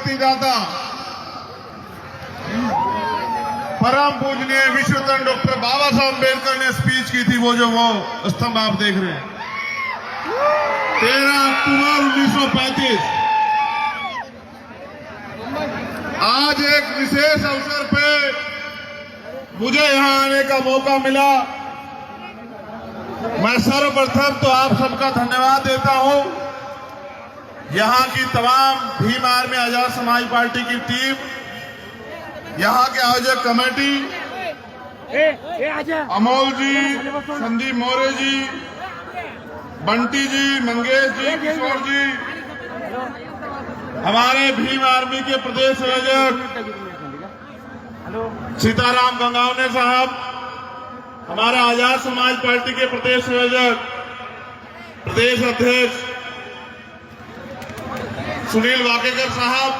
मुक्ति दाता परम पूजनीय विश्वरत्न डॉक्टर बाबा साहब अम्बेडकर ने स्पीच की थी, वो स्तंभ आप देख रहे हैं, 13 अक्टूबर 1935। आज एक विशेष अवसर पे मुझे यहां आने का मौका मिला। मैं सर्वप्रथम तो आप सबका धन्यवाद देता हूं। यहां की तमाम भीम आर्मी आजाद समाज पार्टी की टीम, यहां के आयोजक कमेटी, अमोल जी, संदीप मौर्य जी, बंटी जी, मंगेश जी, किशोर जी, हमारे भीम आर्मी के प्रदेश संयोजक सीताराम गंगावने साहब, हमारे आजाद समाज पार्टी के प्रदेश संयोजक प्रदेश अध्यक्ष सुनील वाकेकर साहब,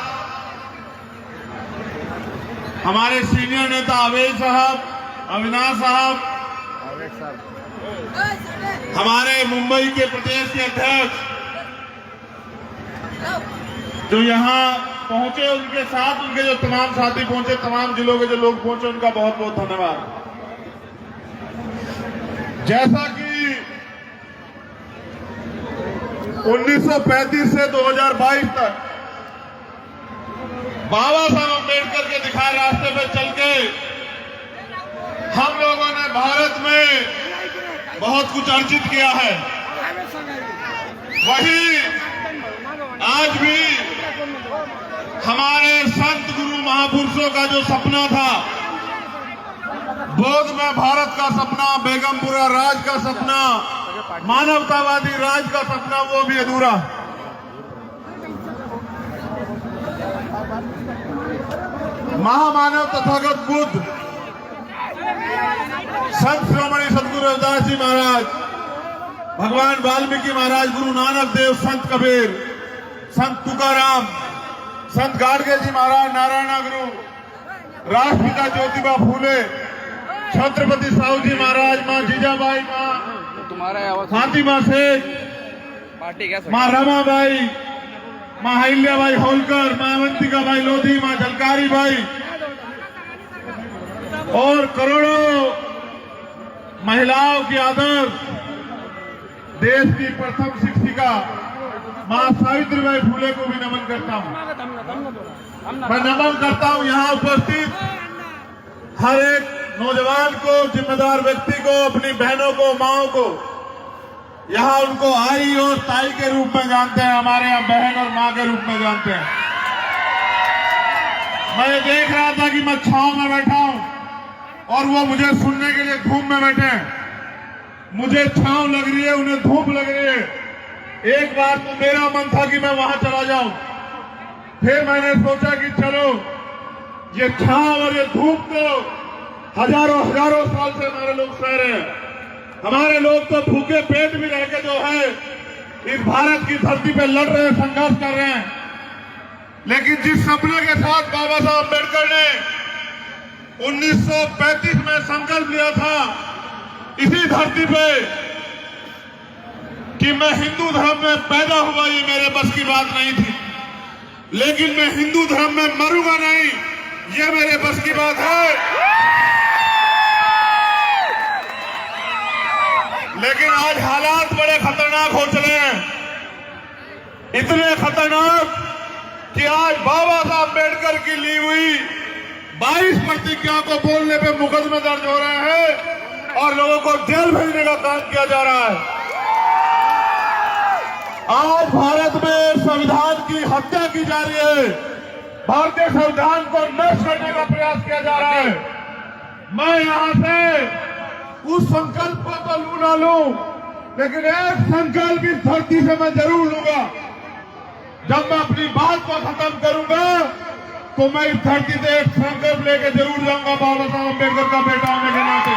हमारे सीनियर नेता अवेश साहब, अविनाश साहब, हमारे मुंबई के प्रदेश के अध्यक्ष जो यहाँ पहुंचे, उनके साथ उनके जो तमाम साथी पहुंचे, तमाम जिलों के जो लोग पहुंचे, उनका बहुत बहुत धन्यवाद। जैसा कि 1935 से 2022 तक बाबा साहब अम्बेडकर के दिखाए रास्ते पे चल के हम लोगों ने भारत में बहुत कुछ अर्जित किया है। वही आज भी हमारे संत गुरु महापुरुषों का जो सपना था, बौद्ध में भारत का सपना, बेगमपुरा राज का सपना, मानवतावादी राज का सपना, वो भी अधूरा। महामानव तथागत बुद्ध, संत श्रोमणी सदगुरु रविदास जी महाराज, भगवान वाल्मीकि महाराज, गुरु नानक देव, संत कबीर, संत तुकाराम, संत गाडगे जी महाराज, नारायण गुरु, राष्ट्रपिता ज्योतिबा फूले, छत्रपति साहू जी महाराज, माँ जीजाबाई, माँ फातिमा शेख, माँ रमाबाई, माँ अहिल्याबाई होलकर, माँ अवंतिका बाई लोधी, माँ झलकारी बाई और करोड़ों महिलाओं की आदर्श देश की प्रथम शिक्षिका माँ सावित्रीबाई फूले को भी नमन करता हूँ। मैं नमन करता हूँ यहाँ उपस्थित हर एक नौजवान को, जिम्मेदार व्यक्ति को, अपनी बहनों को, माओं को। यहाँ उनको आई और ताई के रूप में जानते हैं, हमारे यहाँ बहन और माँ के रूप में जानते हैं। मैं देख रहा था कि मैं छांव में बैठा हूं और वो मुझे सुनने के लिए धूप में बैठे हैं। मुझे छांव लग रही है, उन्हें धूप लग रही है। एक बार तो मेरा मन था कि मैं वहां चला जाऊं, फिर मैंने सोचा कि चलो, ये छांव और ये धूप तो हजारों हजारों साल से हमारे लोग सह रहे हैं। हमारे लोग तो भूखे पेट भी रह के जो है इस भारत की धरती पे लड़ रहे हैं, संघर्ष कर रहे हैं। लेकिन जिस सपने के साथ बाबा साहब अम्बेडकर ने 1935 में संकल्प लिया था इसी धरती पे कि मैं हिंदू धर्म में पैदा हुआ, ये मेरे बस की बात नहीं थी, लेकिन मैं हिंदू धर्म में मरूंगा नहीं, ये मेरे बस की बात है। लेकिन आज हालात बड़े खतरनाक हो चले हैं, इतने खतरनाक कि आज बाबा साहब अम्बेडकर की ली हुई 22 प्रतिज्ञा को बोलने पे मुकदमे दर्ज हो रहे हैं और लोगों को जेल भेजने का काम किया जा रहा है। आज भारत में संविधान की हत्या की जा रही है, भारतीय संविधान को नष्ट करने का प्रयास किया जा रहा है। मैं यहां से उस संकल्प को तो लू ना लूं, लेकिन एक संकल्प इस धरती से मैं जरूर लूंगा। जब मैं अपनी बात को खत्म करूंगा तो मैं इस धरती से एक संकल्प लेके जरूर जाऊंगा, बाबा साहब अम्बेडकर का बेटा होने के नाते।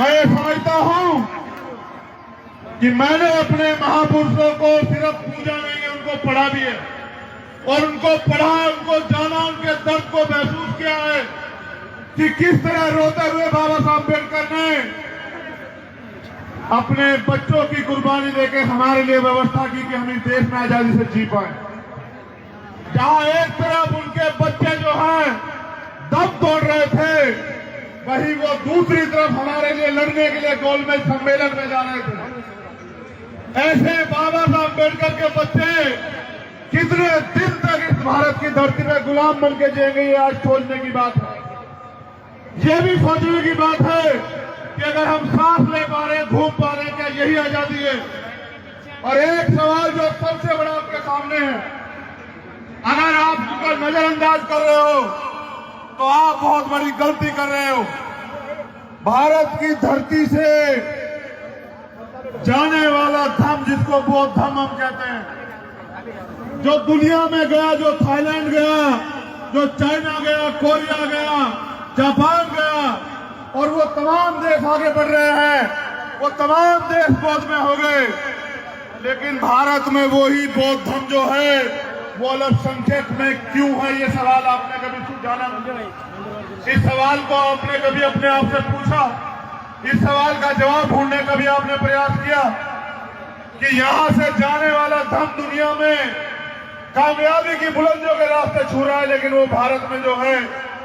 मैं ये समझता हूं कि मैंने अपने महापुरुषों को सिर्फ पूजा नहीं, उनको पढ़ा भी है और उनको पढ़ा, उनको जाना, उनके दर्द को महसूस किया है कि किस तरह रोते हुए बाबा साहब अम्बेडकर ने अपने बच्चों की कुर्बानी देके हमारे लिए व्यवस्था की कि हम इस देश में आजादी से जी पाए। जहां एक तरफ उनके बच्चे जो हैं दम तोड़ रहे थे, वहीं वो दूसरी तरफ हमारे लिए लड़ने के लिए गोलमेज सम्मेलन में जा रहे थे। ऐसे बाबा साहब अम्बेडकर के बच्चे कितने दिन तक इस भारत की धरती में गुलाम बन के जिएंगे, ये आज सोचने की बात है। ये भी सोचने की बात है कि अगर हम सांस ले पा रहे, घूम पा रहे, क्या यही आजादी है? और एक सवाल जो सबसे बड़ा आपके सामने है, अगर आप उसको नजरअंदाज कर रहे हो तो आप बहुत बड़ी गलती कर रहे हो। भारत की धरती से जाने वाला धम, जिसको बौद्ध धम हम कहते हैं, जो दुनिया में गया, जो थाईलैंड गया, जो चाइना गया, कोरिया गया, जापान गया, और वो तमाम देश आगे बढ़ रहे हैं, वो तमाम देश बौद्ध में हो गए, लेकिन भारत में वही बौद्ध धम जो है वो अल्पसंख्यक में क्यों है? ये सवाल आपने कभी जाना? इस सवाल को आपने कभी अपने आप से पूछा? इस सवाल का जवाब ढूंढने का भी आपने प्रयास किया कि यहां से जाने वाला धम दुनिया में कामयाबी की बुलंदियों के रास्ते छू रहा है, लेकिन वो भारत में जो है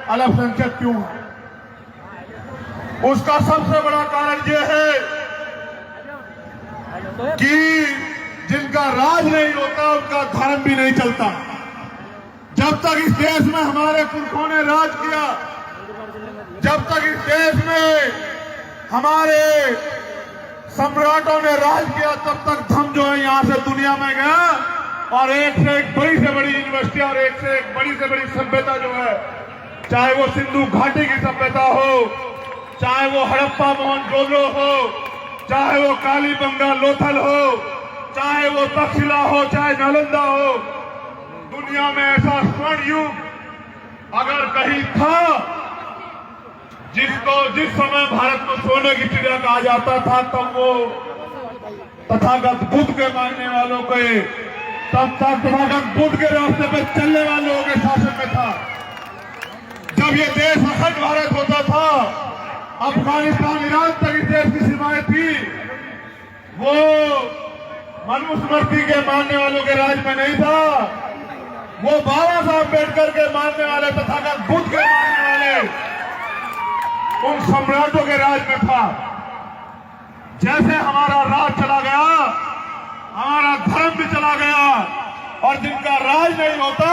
अल्पसंख्यक क्यों है? उसका सबसे बड़ा कारण यह है कि जिनका राज नहीं होता उनका धर्म भी नहीं चलता। जब तक इस देश में हमारे पुरखों ने राज किया, जब तक इस देश में हमारे सम्राटों ने राज किया, तब तक धम जो है यहां से दुनिया में गया और एक से एक बड़ी से बड़ी यूनिवर्सिटी और एक से एक बड़ी से बड़ी सभ्यता जो है, चाहे वो सिंधु घाटी की सभ्यता हो, चाहे वो हड़प्पा मोहनजोदड़ो हो, चाहे वो कालीबंगा लोथल हो, चाहे वो तक्षशिला हो, चाहे नालंदा हो, दुनिया में ऐसा स्वर्ण युग अगर कहीं था, जिस समय भारत को सोने की चिड़िया कहा जाता था, तब वो तथागत बुद्ध के मानने वालों के, तब तक तथागत बुद्ध के रास्ते पे चलने वालों के शासन में था। जब ये देश अखंड भारत होता था, अफगानिस्तान, ईरान तक इस देश की सीमाएं थी, वो मनुस्मृति के मानने वालों के राज में नहीं था, वो बाबा साहब अम्बेडकर के मानने वाले, तथागत बुद्ध के मानने वाले उन सम्राटों के राज में था। जैसे हमारा राज चला गया, हमारा धर्म भी चला गया, और जिनका राज नहीं होता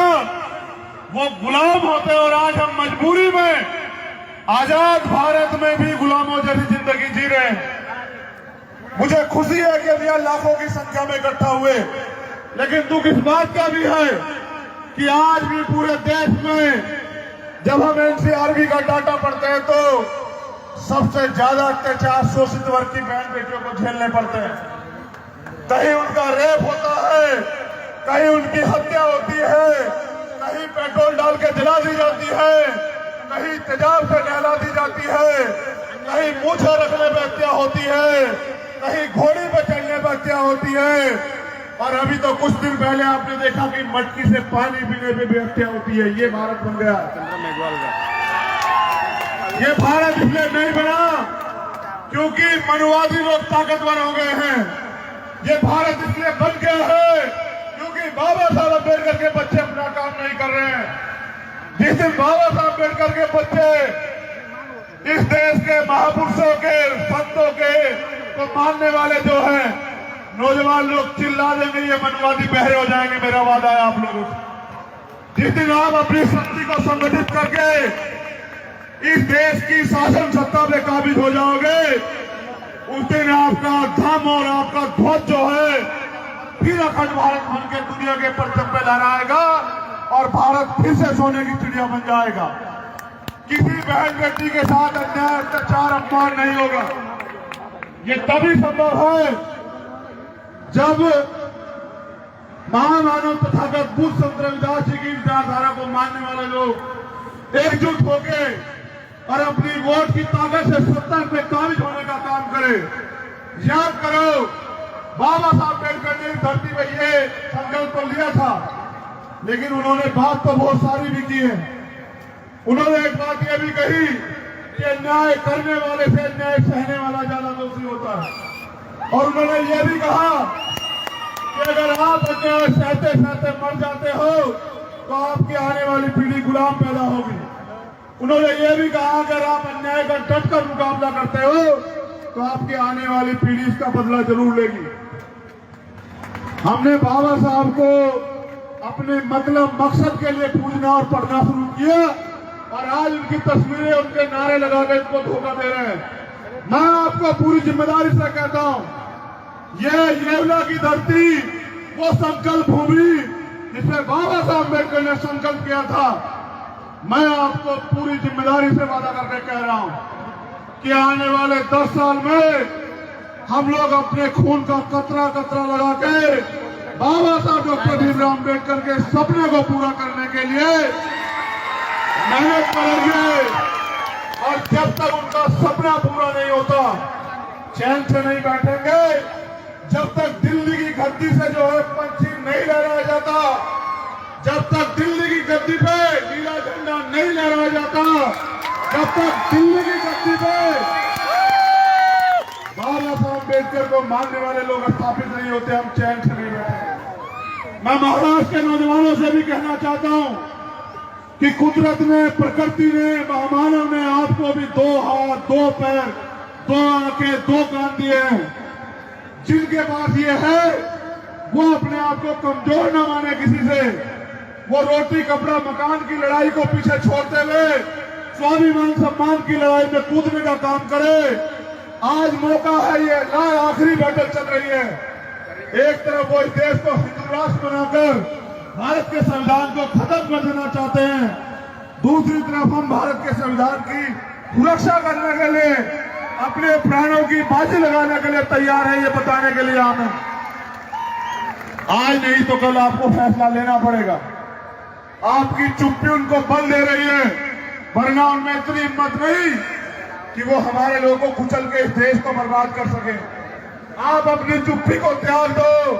वो गुलाम होते, और आज हम मजबूरी में आजाद भारत में भी गुलामों जैसी जिंदगी जी रहे हैं। मुझे खुशी है कि हम यहाँ लाखों की संख्या में इकट्ठा हुए, लेकिन दुख इस बात का भी है कि आज भी पूरे देश में जब हम एनसीआरबी का डाटा पढ़ते हैं तो सबसे ज्यादा अत्याचार शोषित वर्ग की बहन बेटियों को झेलने पड़ते हैं। कहीं उनका रेप होता है, कहीं उनकी हत्या होती है, कहीं पेट्रोल डाल के जला दी जाती है, कहीं तेजाब से नहला दी जाती है, कहीं मूछें रखने पर हत्या होती है, कहीं घोड़ी पर चढ़ने पर हत्या होती है, और अभी तो कुछ दिन पहले आपने देखा कि मटकी से पानी पीने पे भी हत्या होती है। ये भारत बन गया। ये भारत इसलिए नहीं बना क्योंकि मनुवादी लोग ताकतवर हो गए हैं। ये भारत इसलिए बन गया है क्योंकि बाबा साहब अम्बेडकर के बच्चे अपना काम नहीं कर रहे हैं। जिस दिन बाबा साहब अम्बेडकर के बच्चे इस देश के महापुरुषों के, संतों के को मानने वाले जो हैं, नौजवान लोग चिल्ला देंगे, ये मनवादी बहरे हो जाएंगे। मेरा वादा है आप लोगों से, जिस दिन आप अपनी शक्ति को संगठित करके इस देश की शासन सत्ता पे काबिज हो जाओगे, उस दिन आपका धम और आपका ध्वज जो है फिर अखंड भारत बन के दुनिया के परचम पे लहराएगा और भारत फिर से सोने की चिड़िया बन जाएगा। किसी बहन बेटी के साथ अन्याय, अत्याचार, अपमान नहीं होगा। ये तभी संभव है जब महामानव तथागत बुद्ध संत रविदास जी की विचारधारा को मानने वाले लोग एकजुट होके और अपनी वोट की ताकत से सत्ता पे काबिज होने का काम करे। याद करो, बाबा साहब अम्बेडकर ने धरती पे ये संकल्प तो लिया था, लेकिन उन्होंने बात तो बहुत सारी भी की है। उन्होंने एक बात यह भी कही कि अन्याय करने वाले से अन्याय सहने वाला ज्यादा दोषी होता है, और उन्होंने ये भी कहा कि अगर आप अन्याय सहते सहते मर जाते हो तो आपकी आने वाली पीढ़ी गुलाम पैदा होगी। उन्होंने ये भी कहा अगर आप अन्याय का डट कर मुकाबला करते हो तो आपकी आने वाली पीढ़ी इसका बदला जरूर लेगी। हमने बाबा साहब को अपने मकसद के लिए पूजना और पढ़ना शुरू किया और आज उनकी तस्वीरें, उनके नारे लगाकर इनको धोखा दे रहे हैं। मैं आपको पूरी जिम्मेदारी से कहता हूं, ये येवला की धरती, वो संकल्प भूमि जिसमें बाबा साहब अम्बेडकर ने संकल्प किया था, मैं आपको पूरी जिम्मेदारी से वादा करके कह रहा हूं कि आने वाले 10 साल में हम लोग अपने खून का कतरा कतरा लगा के बाबा साहब डॉक्टर भीमराव अम्बेडकर के सपने को पूरा करने के लिए मेहनत करेंगे। और जब तक उनका सपना पूरा नहीं होता चैन से नहीं बैठेंगे, जब तक दिल्ली की गद्दी से जो है पंछी नहीं लहराया जाता, जब तक दिल्ली की गद्दी पे नीला झंडा नहीं लहराया जाता, जब तक दिल्ली की गद्दी पे बाबा साहब अम्बेडकर को मानने वाले लोग स्थापित नहीं होते, हम चैन से नहीं बैठे। मैं महाराष्ट्र के नौजवानों से भी कहना चाहता हूं कि कुदरत ने, प्रकृति ने, महामानव ने आपको भी 2 हाथ, 2 पैर, 2 आंखें, 2 कान दिए हैं। जिनके पास ये है वो अपने आप को कमजोर न माने किसी से, वो रोटी कपड़ा मकान की लड़ाई को पीछे छोड़ते हुए स्वाभिमान सम्मान की लड़ाई में कूदने का काम करे। आज मौका है, ये आखिरी बैठक चल रही है। एक तरफ वो इस देश को हिंदू राष्ट्र बनाकर भारत के संविधान को खत्म कर देना चाहते हैं, दूसरी तरफ हम भारत के संविधान की सुरक्षा करने के लिए अपने प्राणों की बाजी लगाने के लिए तैयार है। ये बताने के लिए हम आज नहीं तो कल आपको फैसला लेना पड़ेगा। आपकी चुप्पी उनको बल दे रही है, वरना उनमें इतनी हिम्मत नहीं कि वो हमारे लोगों को कुचल के इस देश को बर्बाद कर सके। आप अपनी चुप्पी को त्याग दो।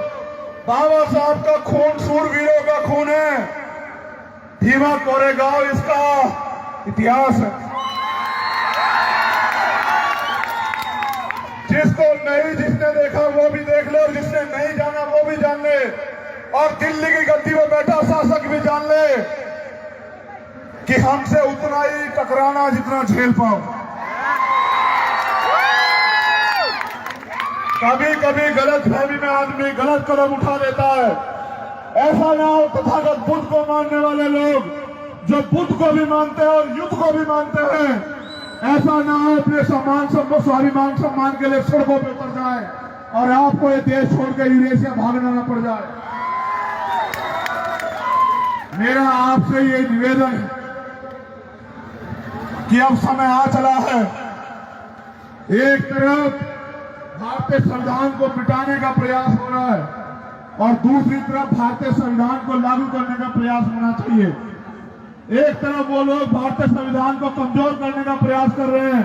बाबा साहब का खून शूरवीरों का खून है। भीमा कोरेगांव इसका इतिहास है। जिसने देखा वो भी देख ले और जिसने नहीं जाना वो भी जान ले, और दिल्ली की गद्दी में बैठा शासक भी जान ले कि हमसे उतना ही टकराना जितना झेल पाओ। कभी कभी गलत फहमी में आदमी गलत कदम उठा लेता है। ऐसा ना हो तथागत बुद्ध को मानने वाले लोग जो बुद्ध को भी मानते हैं और युद्ध को भी मानते हैं, ऐसा ना हो अपने स्वाभिमान सम्मान के लिए सड़कों पर उतर जाए और आपको ये देश छोड़कर यूरेशिया भागना न पड़ जाए। मेरा आपसे ये निवेदन है कि अब समय आ चला है। एक तरफ भारतीय संविधान को मिटाने का प्रयास हो रहा है और दूसरी तरफ भारतीय संविधान को लागू करने का प्रयास होना चाहिए। एक तरफ वो लोग भारतीय संविधान को कमजोर करने का प्रयास कर रहे हैं,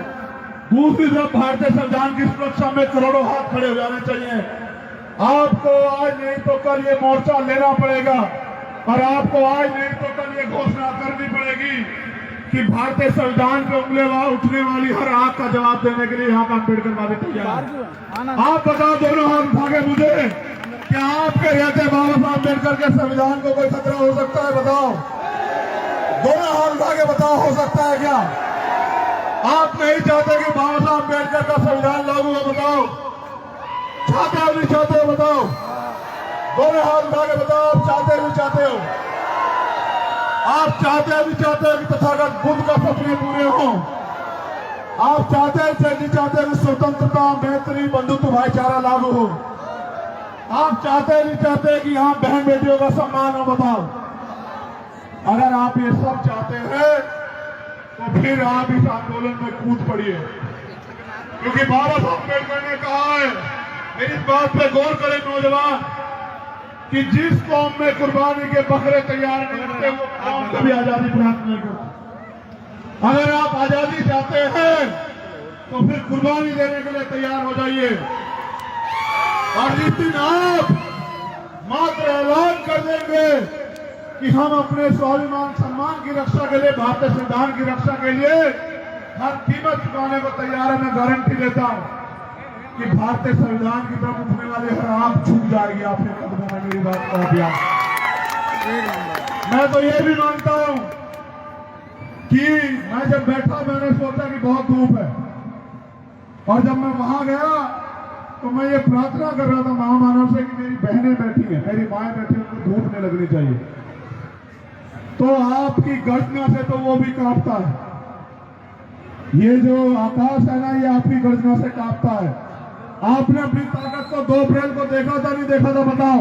दूसरी तरफ भारतीय संविधान की सुरक्षा में करोड़ों हाथ खड़े हो जाने चाहिए। आपको आज नहीं तो कल ये मोर्चा लेना पड़ेगा और आपको आज नहीं तो कल ये घोषणा करनी पड़ेगी कि भारतीय संविधान पे उठने वाली हर आंख का जवाब देने के लिए यहाँ का अम्बेडकरवादी तैयार है। आप बताओ दोनों हाथ उठाके मुझे, क्या आपके रहते बाबा साहब अम्बेडकर के संविधान को कोई खतरा हो सकता है? बताओ, दोनों हाथ उठाके बताओ, हो सकता है क्या? आप नहीं चाहते कि बाबा साहब अम्बेडकर का संविधान लागू हो? बताओ, चाहते हो नहीं चाहते हो? बताओ, दोनों हाथ उठाके बताओ, आप चाहते नहीं चाहते हो? आप चाहते नहीं चाहते कि तथागत बुद्ध का सपने पूरे हों? आप चाहते नहीं चाहते कि स्वतंत्रता, मैत्री, बंधुत्व, भाईचारा लागू हो? आप चाहते नहीं चाहते कि यहाँ बहन बेटियों का सम्मान हो? बताओ, अगर आप ये सब चाहते हैं तो फिर आप इस आंदोलन में कूद पड़िए, क्योंकि बाबा साहब अम्बेडकर ने कहा है, मेरी बात पे गौर करें नौजवान, कि जिस कौम में कुर्बानी के बकरे तैयार नहीं करते वो कौम कभी आजादी प्राप्त नहीं करती। अगर आप आजादी चाहते हैं तो फिर कुर्बानी देने के लिए तैयार हो जाइए। और जिस दिन आप मात्र ऐलान कर देंगे कि हम अपने स्वाभिमान सम्मान की रक्षा के लिए, भारतीय संविधान की रक्षा के लिए हर कीमत चुकाने को तैयार है, मैं गारंटी देता हूं कि भारतीय संविधान की तरफ उठने वाले हर आंख झुक जाएगी आपके कदमों में। मेरी बात को अभ्यास मैं तो ये भी मानता हूं कि मैं जब बैठा मैंने सोचा कि बहुत धूप है, और जब मैं वहां गया तो मैं ये प्रार्थना कर रहा था महामानव से कि मेरी बहनें बैठी हैं, मेरी माएं बैठी हैं, उनको धूप नहीं लगनी चाहिए। तो आपकी गर्जना से तो वो भी कांपता है, ये जो आकाश है ना, ये आपकी गर्जना से कांपता है। आपने अपनी ताकत को 2 अप्रैल को देखा था, नहीं देखा था बताओ?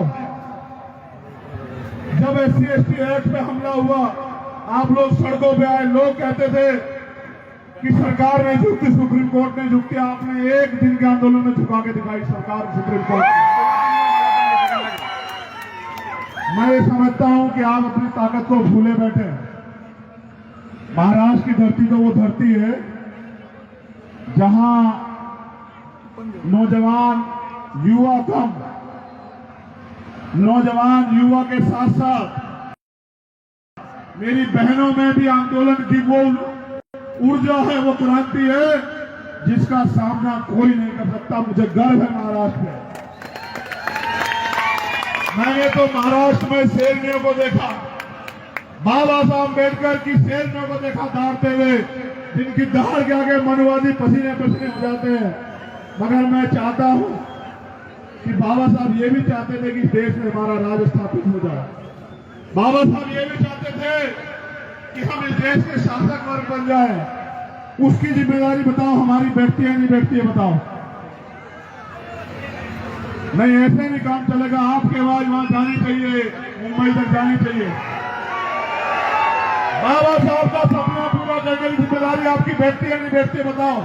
जब SC/ST एक्ट पे हमला हुआ, आप लोग सड़कों पे आए, लोग कहते थे कि सरकार नहीं झुकती, सुप्रीम कोर्ट नहीं झुकती। आपने एक दिन के आंदोलन में झुका के दिखाई सरकार, सुप्रीम कोर्ट। मैं ये समझता हूं कि आप अपनी ताकत को भूले बैठे। महाराष्ट्र की धरती तो वो धरती है जहां नौजवान युवा कम, नौजवान युवा के साथ साथ मेरी बहनों में भी आंदोलन की वो ऊर्जा है, वो क्रांति है जिसका सामना कोई नहीं कर सकता। मुझे गर्व है महाराष्ट्र में। मैंने तो महाराष्ट्र में शेरनियों को देखा, बाबा साहब अम्बेडकर की शेरनियों को देखा दौड़ते हुए, जिनकी दहाड़ के आगे मनुवादी पसीने पसीने हो जाते हैं। मगर मैं चाहता हूं कि बाबा साहब ये भी चाहते थे कि देश में हमारा राज स्थापित हो जाए। बाबा साहब ये भी चाहते थे कि हम इस देश के शासक वर्ग बन जाए। उसकी जिम्मेदारी बताओ हमारी बैठती है नहीं बैठती है बताओ? नहीं, ऐसे नहीं काम चलेगा। आपकी आवाज वहां जानी चाहिए, मुंबई तक जानी चाहिए। बाबा साहब का सपना पूरा करने की जिम्मेदारी आपकी बैठती है नहीं बैठती है बताओ?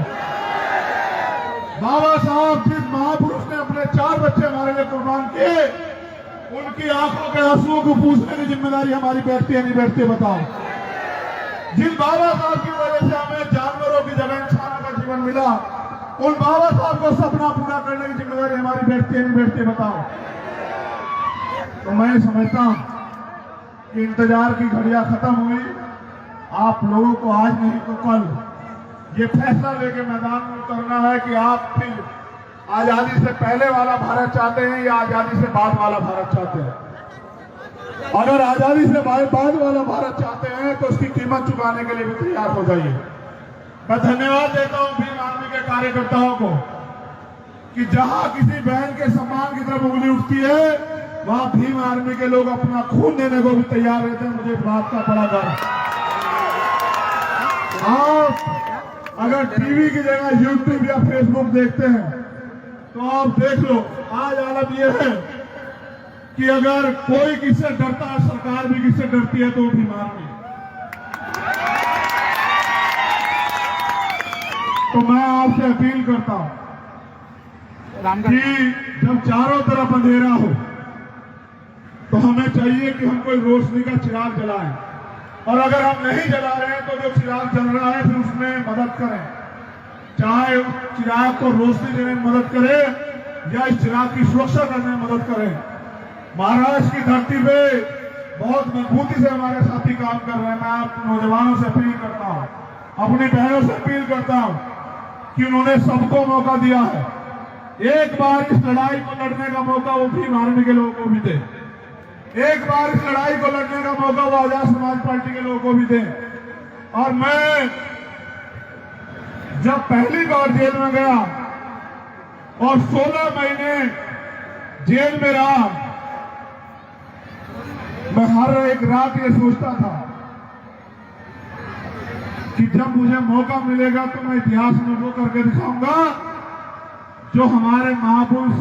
बाबा साहब जिस महापुरुष ने अपने 4 बच्चे हमारे लिए कुर्बान किए, उनकी आंखों के आंसुओं को पूछने की जिम्मेदारी हमारी बैठती है नहीं बैठती है बताओ? जिन बाबा साहब की वजह से हमें जानवरों की जगह इंसानों का जीवन मिला, उन बाबा साहब को सपना पूरा करने की जिम्मेदारी हमारी बैठती है नहीं बैठती है बताओ? तो मैं समझता हूं कि इंतजार की घड़ियां खत्म हुई। आप लोगों को आज नहीं तो कल ये फैसला लेके मैदान में उतरना है कि आप फिर आजादी से पहले वाला भारत चाहते हैं या आजादी से बाद वाला भारत चाहते हैं। अगर आजादी से बाद वाला भारत चाहते हैं तो उसकी कीमत चुकाने के लिए भी तैयार हो जाइए। मैं धन्यवाद देता हूं भीम आर्मी के कार्यकर्ताओं को कि जहां किसी बहन के सम्मान की तरफ उंगली उठती है, वहां भीम आर्मी के लोग अपना खून देने को भी तैयार रहते हैं। मुझे इस बात का बड़ा गर्व। आप अगर टीवी की जगह यूट्यूब या फेसबुक देखते हैं तो आप देख लो, आज हालत ये है कि अगर कोई किससे डरता है, सरकार भी किससे डरती है, तो वो भीम आर्मी। तो मैं आपसे अपील करता हूं कि जब चारों तरफ अंधेरा हो तो हमें चाहिए कि हम कोई रोशनी का चिराग जलाएं, और अगर हम नहीं जला रहे हैं तो जो चिराग जल रहा है फिर उसमें मदद करें। चाहे उस चिराग को रोशनी देने में मदद करें या इस चिराग की सुरक्षा करने में मदद करें। महाराष्ट्र की धरती पे बहुत मजबूती से हमारे साथी काम कर रहे हैं। मैं आप नौजवानों से अपील करता हूं, अपनी बहनों से अपील करता हूं कि उन्होंने सबको मौका दिया है। एक बार इस लड़ाई को लड़ने का मौका वो भीम आर्मी के लोगों को भी दे। एक बार इस लड़ाई को लड़ने का मौका वो आजाद समाज पार्टी के लोगों को भी दें। और मैं जब पहली बार जेल में गया और 16 महीने जेल में रहा, मैं हर एक रात ये सोचता था कि जब मुझे मौका मिलेगा तो मैं इतिहास में वो करके दिखाऊंगा जो हमारे महापुरुष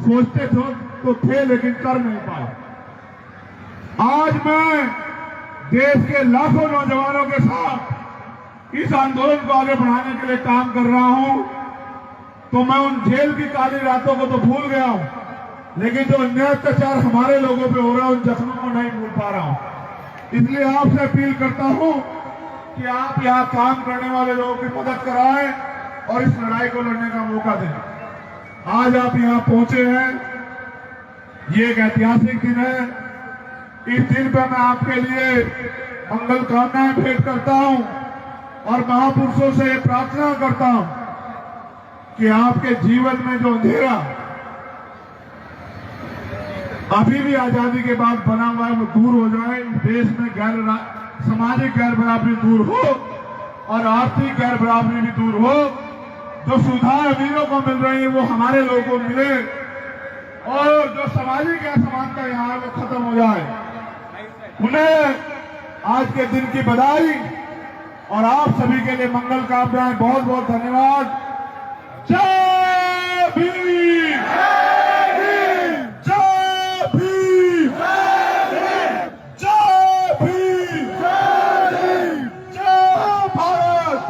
सोचते तो थे लेकिन कर नहीं पाए। आज मैं देश के लाखों नौजवानों के साथ इस आंदोलन को आगे बढ़ाने के लिए काम कर रहा हूं। तो मैं उन जेल की काली रातों को तो भूल गया हूं, लेकिन जो अन्याय अत्याचार हमारे लोगों पे हो रहा है उन जख्मों को नहीं भूल पा रहा हूं। इसलिए आपसे अपील करता हूं कि आप यहां काम करने वाले लोगों की मदद कराएं और इस लड़ाई को लड़ने का मौका दें। आज आप यहां पहुंचे हैं, ये एक ऐतिहासिक दिन है। इस दिन पर मैं आपके लिए मंगल कामनाएं भेंट करता हूं और महापुरुषों से प्रार्थना करता हूं कि आपके जीवन में जो अंधेरा अभी भी आजादी के बाद बना हुआ है वो दूर हो जाए, देश में सामाजिक गैर बराबरी दूर हो और आर्थिक गैर बराबरी भी दूर हो। जो सुविधाएं अमीरों को मिल रही है वो हमारे लोगों को मिले और जो सामाजिक असमानता यहाँ है वो खत्म हो जाए। उन्हें आज के दिन की बधाई और आप सभी के लिए मंगल कामनाएं। बहुत बहुत धन्यवाद। जय भीम, जय भीम, जय भीम, जय भारत,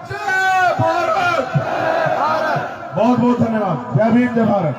जय भारत। बहुत बहुत धन्यवाद। जय भीम, जय भारत।